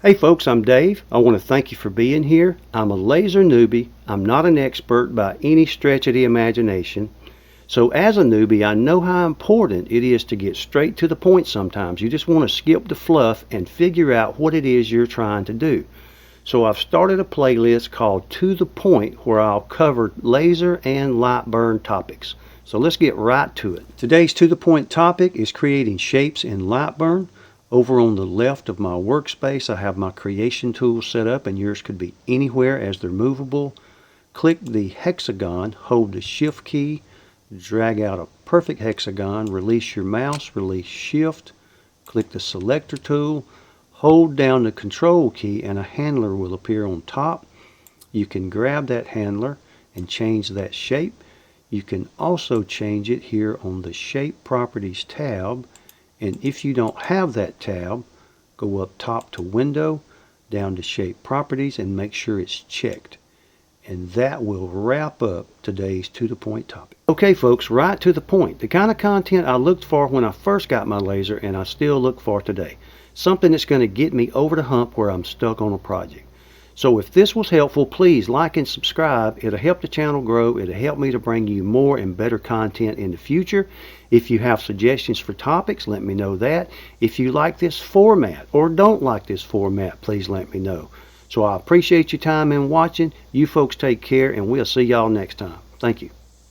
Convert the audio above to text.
Hey folks, I'm Dave. I want to thank you for being here. I'm a laser newbie. I'm not an expert by any stretch of the imagination. So as a newbie, I know how important it is to get straight to the point sometimes. You just want to skip the fluff and figure out what it is you're trying to do. So I've started a playlist called To The Point where I'll cover laser and Lightburn topics. So let's get right to it. Today's To The Point topic is creating shapes in Lightburn. Over on the left of my workspace, I have my creation tools set up, and yours could be anywhere as they're movable. Click the hexagon, hold the shift key, drag out a perfect hexagon, release your mouse, release shift, click the selector tool, hold down the control key, and a handler will appear on top. You can grab that handler and change that shape. You can also change it here on the Shape Properties tab. And if you don't have that tab, go up top to Window, down to Shape Properties, and make sure it's checked. And that will wrap up today's To The Point topic. Okay folks, right to the point. The kind of content I looked for when I first got my laser and I still look for today. Something that's going to get me over the hump where I'm stuck on a project. So if this was helpful, please like and subscribe. It'll help the channel grow. It'll help me to bring you more and better content in the future. If you have suggestions for topics, let me know that. If you like this format or don't like this format, please let me know. So I appreciate your time in watching. You folks take care, and we'll see y'all next time. Thank you.